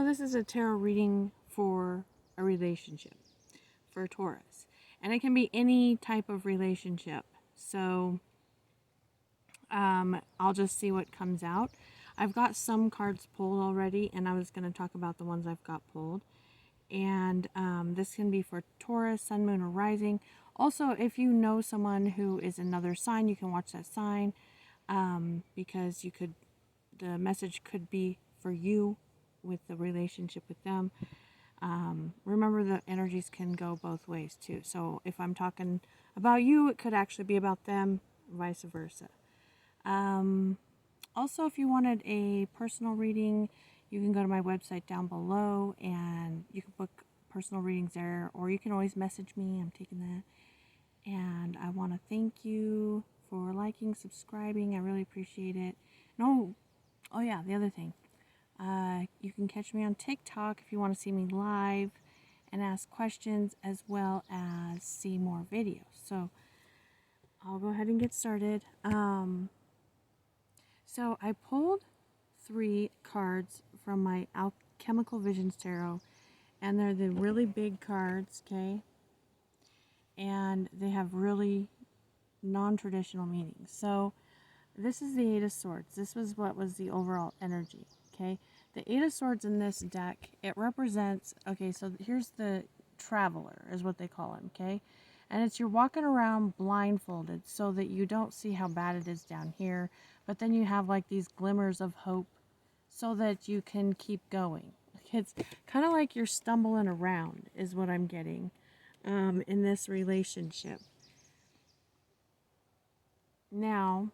So this is a tarot reading for a relationship for Taurus. And it can be any type of relationship. So I'll just see what comes out. I've got some cards pulled already, and I was going to talk about the ones I've got pulled. And this can be for Taurus, Sun, Moon, or Rising. Also, if you know someone who is another sign, you can watch that sign, because the message could be for you with the relationship with them. Remember, the energies can go both ways too. So if I'm talking about you, it could actually be about them, vice versa. Also, if you wanted a personal reading, you can go to my website down below and you can book personal readings there, or you can always message me. I'm taking that. And I want to thank you for liking, subscribing. I really appreciate it. And oh yeah, the other thing. You can catch me on TikTok if you want to see me live and ask questions, as well as see more videos. So I'll go ahead and get started. So I pulled 3 cards from my Alchemical Visions Tarot, and they're the really big cards, okay? And they have really non-traditional meanings. So this is the 8 of Swords. This was what was the overall energy, okay? The 8 of Swords in this deck, it represents, okay, so here's the traveler, is what they call him, okay? And it's you're walking around blindfolded so that you don't see how bad it is down here, but then you have like these glimmers of hope so that you can keep going. It's kind of like you're stumbling around, is what I'm getting in this relationship. Now,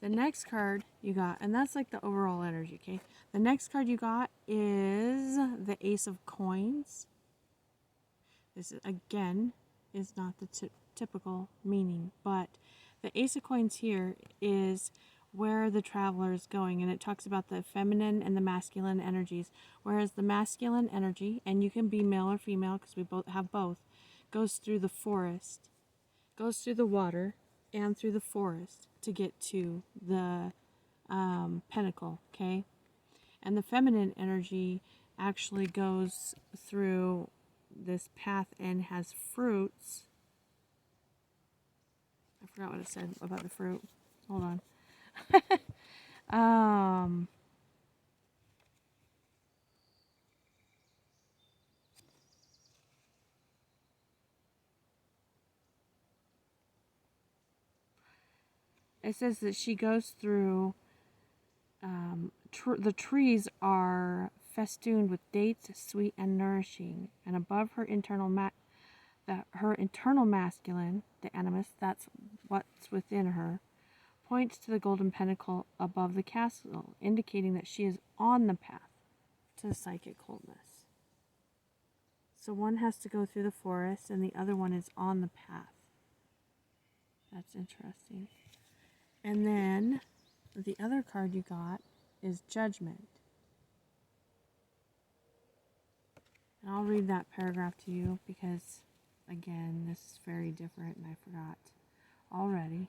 the next card you got, and that's like the overall energy, okay? The next card you got is the Ace of Coins. This, again, is not the typical meaning, but the Ace of Coins here is where the traveler is going, and it talks about the feminine and the masculine energies, whereas the masculine energy, and you can be male or female because we both have both, goes through the forest, goes through the water, and through the forest to get to the pinnacle, okay? And the feminine energy actually goes through this path and has fruits. I forgot what it said about the fruit. Hold on. It says that she goes through, the trees are festooned with dates, sweet and nourishing, and above her internal her internal masculine, the animus, that's what's within her, points to the golden pinnacle above the castle, indicating that she is on the path to psychic wholeness. So one has to go through the forest and the other one is on the path. That's interesting. And then the other card you got is Judgment. And I'll read that paragraph to you because, again, this is very different and I forgot already.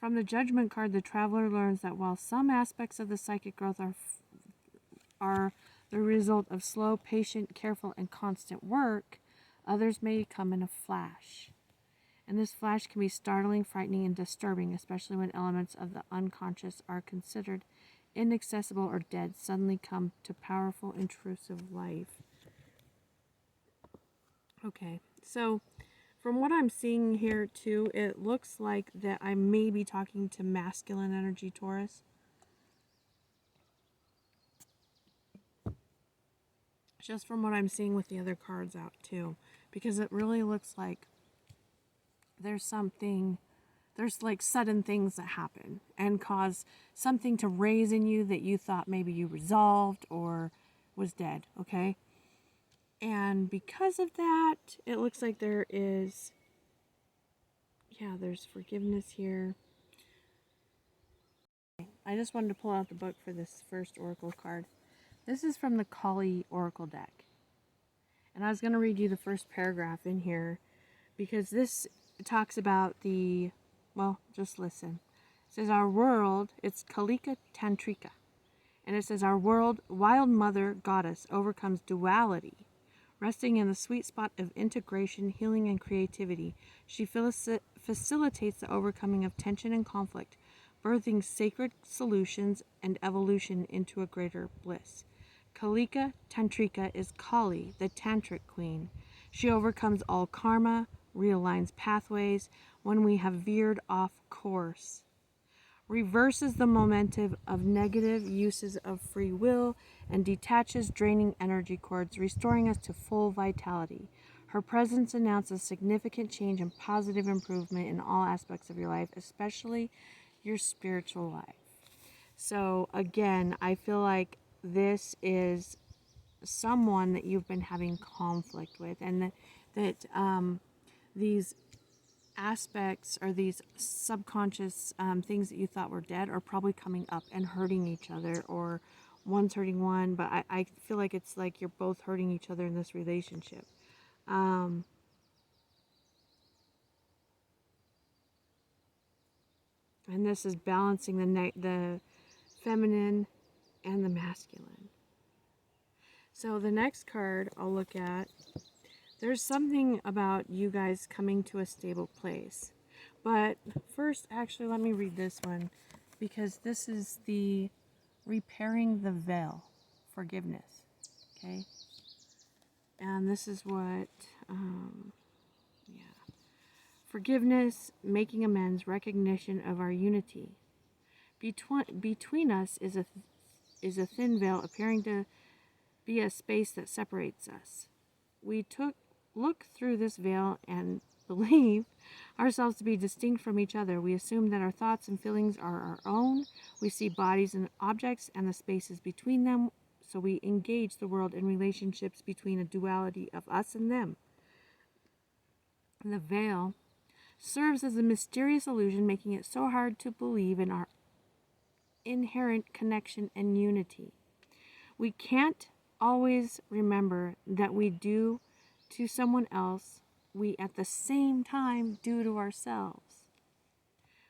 From the Judgment card, the traveler learns that while some aspects of the psychic growth are the result of slow, patient, careful, and constant work, others may come in a flash. And this flash can be startling, frightening, and disturbing, especially when elements of the unconscious are considered inaccessible or dead, suddenly come to powerful, intrusive life. Okay, so from what I'm seeing here too, it looks like that I may be talking to masculine energy Taurus. Just from what I'm seeing with the other cards out too. Because it really looks like there's like sudden things that happen and cause something to raise in you that you thought maybe you resolved or was dead, okay? And because of that, it looks like there's forgiveness here. I just wanted to pull out the book for this first oracle card. This is from the Kali Oracle deck. And I was going to read you the first paragraph in here because this talks about just listen. It says our world, it's Kalika Tantrika. And it says our world, wild mother goddess, overcomes duality. Resting in the sweet spot of integration, healing, and creativity, she facilitates the overcoming of tension and conflict, birthing sacred solutions and evolution into a greater bliss. Kalika Tantrika is Kali, the tantric queen. She overcomes all karma, realigns pathways when we have veered off course, reverses the momentum of negative uses of free will, and detaches draining energy cords, restoring us to full vitality. Her presence announces significant change and positive improvement in all aspects of your life, especially your spiritual life. So again, I feel like this is someone that you've been having conflict with, and that these aspects or these subconscious things that you thought were dead are probably coming up and hurting each other, or one's hurting one, but I feel like it's like you're both hurting each other in this relationship. And this is balancing the feminine and the masculine. So the next card I'll look at, there's something about you guys coming to a stable place. But first, actually, let me read this one, because this is the repairing the veil, forgiveness. Okay? And this is what, forgiveness, making amends, recognition of our unity. Between us is a thin veil appearing to be a space that separates us. We look through this veil and believe ourselves to be distinct from each other. We assume that our thoughts and feelings are our own. We see bodies and objects and the spaces between them, so we engage the world in relationships between a duality of us and them. The veil serves as a mysterious illusion, making it so hard to believe in our inherent connection and unity. We can't always remember that we do to someone else, we at the same time do to ourselves.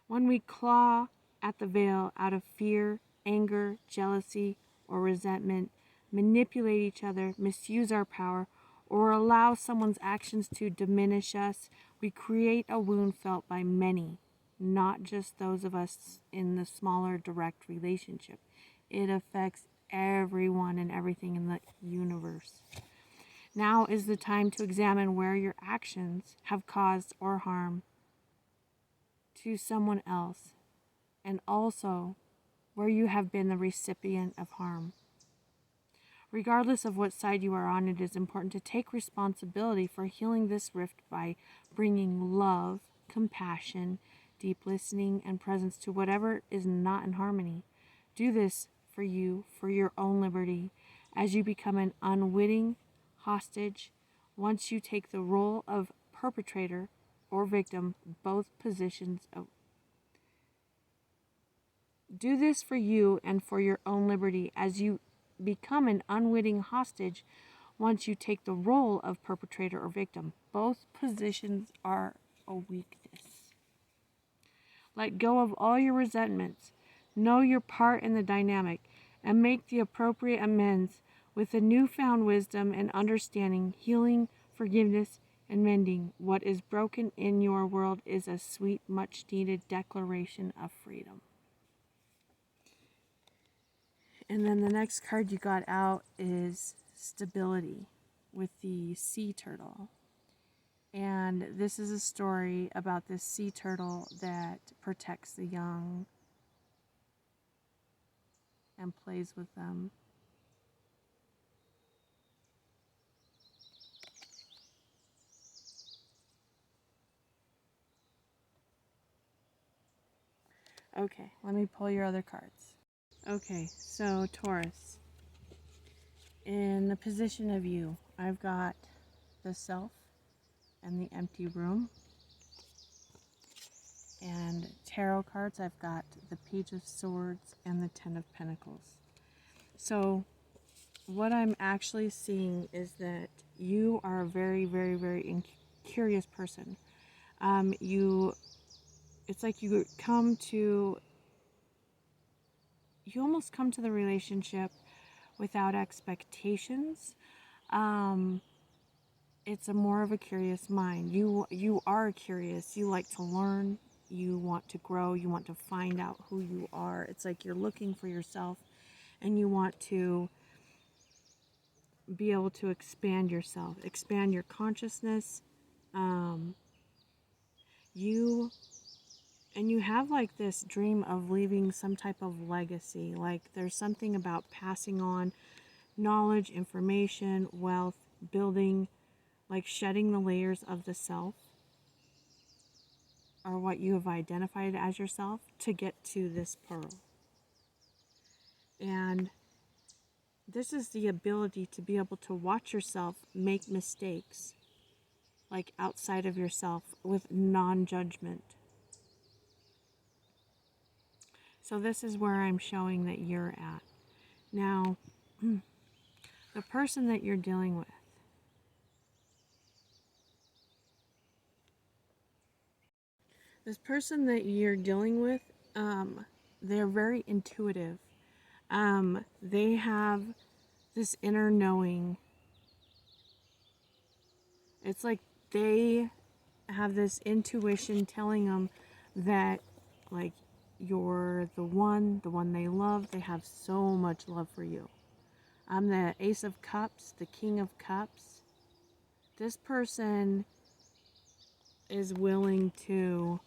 When we claw at the veil out of fear, anger, jealousy, or resentment, manipulate each other, misuse our power, or allow someone's actions to diminish us, we create a wound felt by many, not just those of us in the smaller direct relationship. It affects everyone and everything in the universe. Now is the time to examine where your actions have caused or harm to someone else, and also where you have been the recipient of harm. Regardless of what side you are on, it is important to take responsibility for healing this rift by bringing love, compassion, deep listening, and presence to whatever is not in harmony. Do this for you, for your own liberty, as you become an unwitting hostage. Once you take the role of perpetrator or victim, both positions of do this for you and for your own liberty as you become an unwitting hostage. Once you take the role of perpetrator or victim, both positions are a weakness. Let go of all your resentments. Know your part in the dynamic and make the appropriate amends with the newfound wisdom and understanding, healing, forgiveness, and mending. What is broken in your world is a sweet, much-needed declaration of freedom. And then the next card you got out is stability with the sea turtle. And this is a story about this sea turtle that protects the young and plays with them. Okay, let me pull your other cards. Okay, so Taurus, in the position of you, I've got the self and the empty room. And tarot cards, I've got the Page of Swords and the Ten of Pentacles. So what I'm actually seeing is that you are a very, very, very curious person. You it's like you almost come to the relationship without expectations. Um, it's a more of a curious mind. You are curious. You like to learn. You want to grow. You want to find out who you are. It's like you're looking for yourself, and you want to be able to expand yourself, expand your consciousness. Um, you you have like this dream of leaving some type of legacy. Like there's something about passing on knowledge, information, wealth, building, like shedding the layers of the self or what you have identified as yourself to get to this pearl. And this is the ability to be able to watch yourself make mistakes, like outside of yourself, with non-judgment. So this is where I'm showing that you're at. Now, the person that you're dealing with, this person that you're dealing with, they're very intuitive. They have this inner knowing. It's like they have this intuition telling them that, like, you're the one they love. They have so much love for you. I'm the Ace of Cups, the King of Cups. This person is willing to,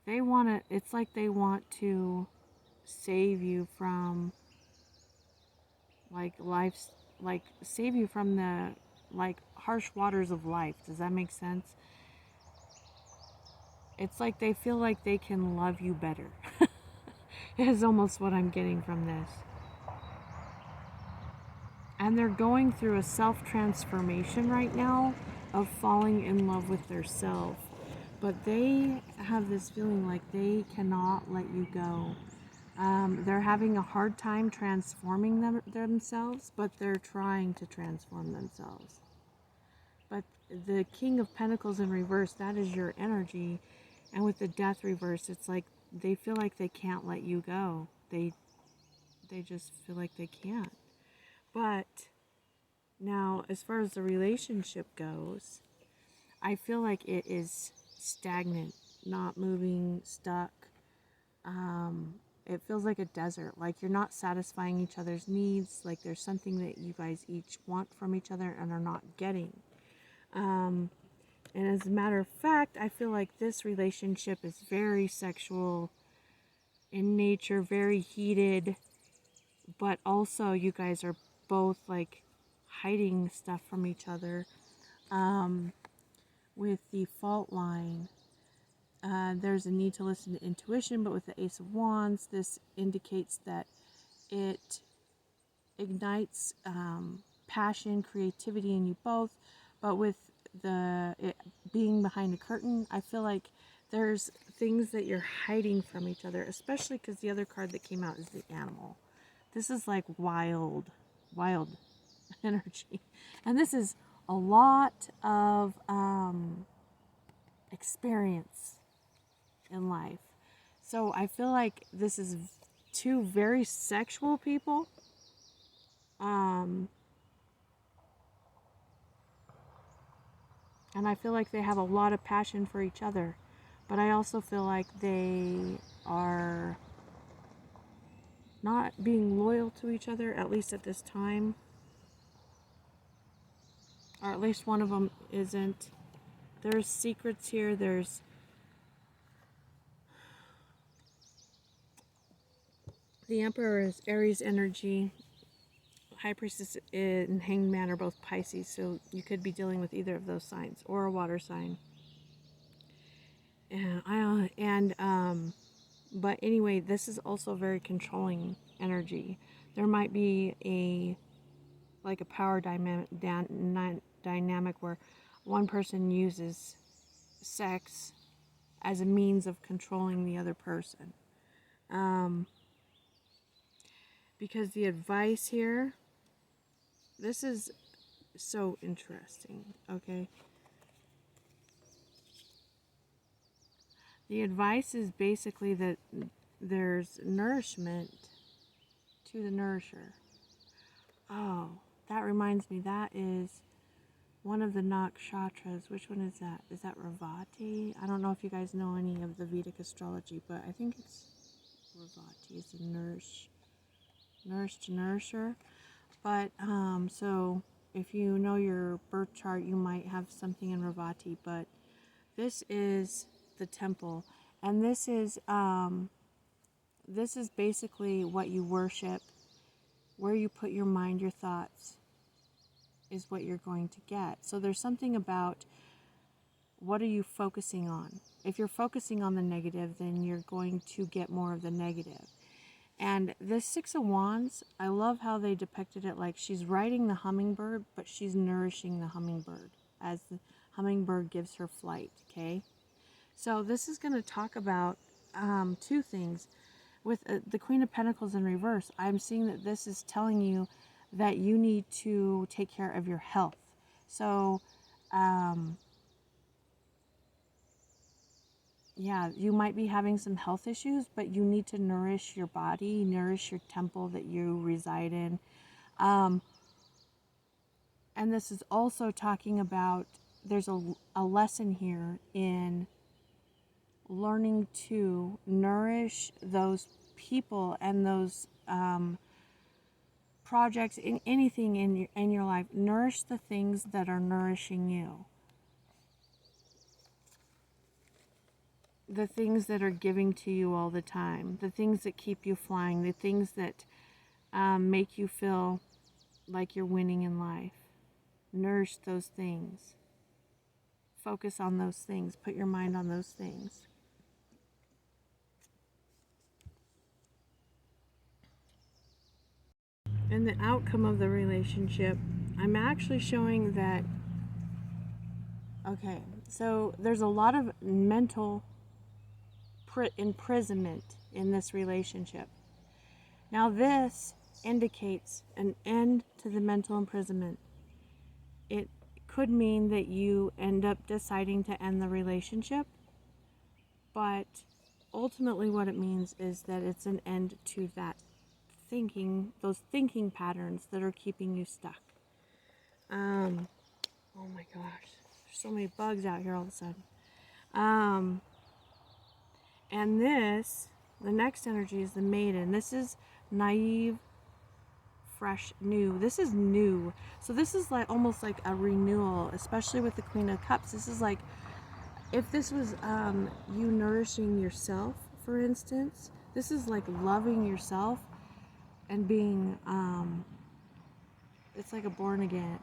it's like they want to save you from, like, save you from the, like, harsh waters of life. Does that make sense? It's like they feel like they can love you better. Is almost what I'm getting from this. And they're going through a self-transformation right now of falling in love with their self. But they have this feeling like they cannot let you go. They're having a hard time transforming themselves, but they're trying to transform themselves. But the King of Pentacles in reverse, that is your energy. And with the Death reverse, it's like they feel like they can't let you go. They just feel like they can't. But now, as far as the relationship goes, I feel like it is stagnant, not moving, stuck. It feels like a desert, like you're not satisfying each other's needs, like there's something that you guys each want from each other and are not getting. And as a matter of fact, I feel like this relationship is very sexual in nature, very heated, but also you guys are both like hiding stuff from each other. With the fault line, there's a need to listen to intuition, but with the Ace of Wands, this indicates that it ignites passion, creativity in you both. But with it being behind a curtain, I feel like there's things that you're hiding from each other, especially because the other card that came out is the Animal. This is like wild energy. And this is a lot of experience in life. So I feel like this is two very sexual people. And I feel like they have a lot of passion for each other. But I also feel like they are not being loyal to each other, at least at this time. Or at least one of them isn't. There's secrets here. There's the Emperor is Aries energy. High Priestess and Hanged Man are both Pisces, so you could be dealing with either of those signs or a water sign. But anyway, this is also very controlling energy. There might be a power dynamic where one person uses sex as a means of controlling the other person. Because the advice here, this is so interesting, okay? The advice is basically that there's nourishment to the nourisher. Oh, that reminds me, that is one of the nakshatras. Which one is that? Is that Ravati? I don't know if you guys know any of the Vedic astrology, but I think it's Ravati is the nourish to nourisher. But so if you know your birth chart, you might have something in Ravati, but this is the temple, and this is basically what you worship. Where you put your mind, your thoughts, is what you're going to get. So there's something about what are you focusing on. If you're focusing on the negative, then you're going to get more of the negative. And this Six of Wands, I love how they depicted it like she's riding the hummingbird, but she's nourishing the hummingbird as the hummingbird gives her flight, okay? So this is going to talk about two things. With the Queen of Pentacles in reverse, I'm seeing that this is telling you that you need to take care of your health. So, yeah, you might be having some health issues, but you need to nourish your body, nourish your temple that you reside in. And this is also talking about, there's a lesson here in learning to nourish those people and those projects, in anything in your life. Nourish the things that are nourishing you, the things that are giving to you all the time, the things that keep you flying, the things that make you feel like you're winning in life. Nourish those things. Focus on those things. Put your mind on those things. And the outcome of the relationship, I'm actually showing that, okay, so there's a lot of mental imprisonment in this relationship. Now this indicates an end to the mental imprisonment. It could mean that you end up deciding to end the relationship, but ultimately what it means is that it's an end to that thinking, those thinking patterns that are keeping you stuck. Oh my gosh, there's so many bugs out here all of a sudden. And this, the next energy is the maiden. This is naive, fresh, new. This is new. So this is like almost like a renewal, especially with the Queen of Cups. This is like, if this was you nourishing yourself, for instance, this is like loving yourself and being, it's like a born again,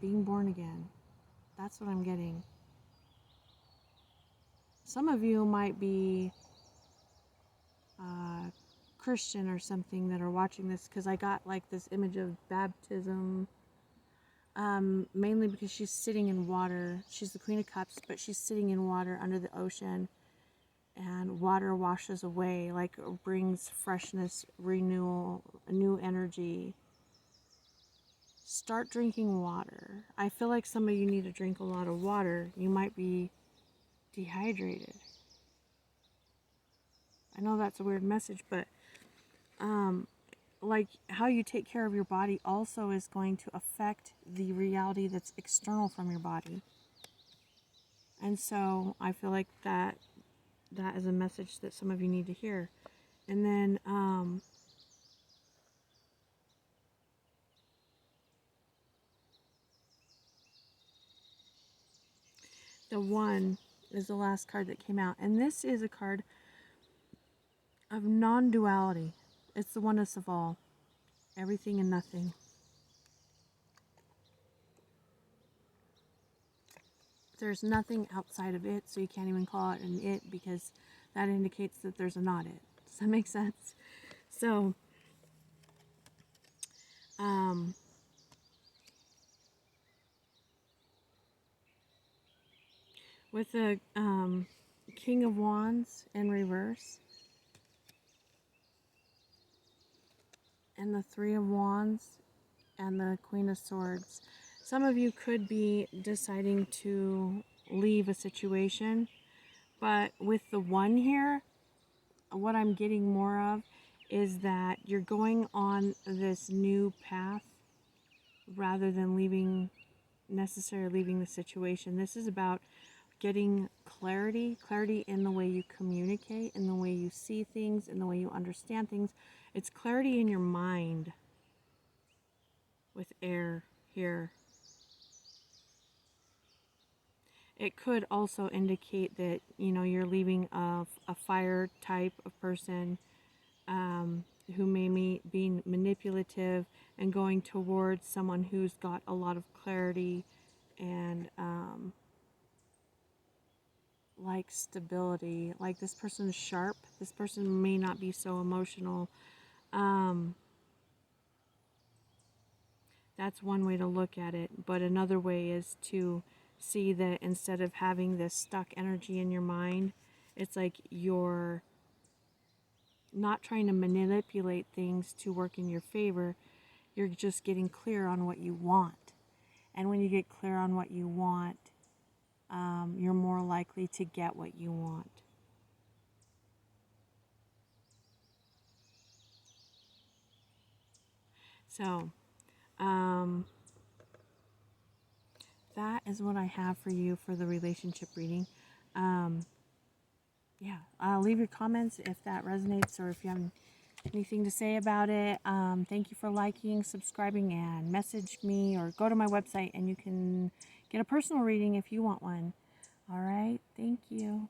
being born again. That's what I'm getting. Some of you might be Christian or something that are watching this, because I got like this image of baptism, mainly because she's sitting in water. She's the Queen of Cups, but she's sitting in water under the ocean, and water washes away, like brings freshness, renewal, a new energy. Start drinking water. I feel like some of you need to drink a lot of water. You might be dehydrated. I know that's a weird message, but like how you take care of your body also is going to affect the reality that's external from your body. And so I feel like that is a message that some of you need to hear. And then the one is the last card that came out, and this is a card of non-duality. It's the oneness of all, everything and nothing. There's nothing outside of it, so you can't even call it an it, because that indicates that there's a not it. Does that make sense? So with the King of Wands in reverse and the Three of Wands and the Queen of Swords, some of you could be deciding to leave a situation, But with the 1 here, what I'm getting more of is that you're going on this new path rather than necessarily leaving the situation. This is about getting clarity in the way you communicate, in the way you see things, in the way you understand things. It's clarity in your mind with air here. It could also indicate that, you know, you're leaving a fire type of person who may be manipulative and going towards someone who's got a lot of clarity and like stability. Like this person is sharp. This person may not be so emotional. That's one way to look at it. But another way is to see that instead of having this stuck energy in your mind, it's like you're not trying to manipulate things to work in your favor. You're just getting clear on what you want. And when you get clear on what you want, you're more likely to get what you want. So, that is what I have for you for the relationship reading. Yeah, leave your comments if that resonates or if you have anything to say about it. Thank you for liking, subscribing, and message me or go to my website and you can get a personal reading if you want one. All right, thank you.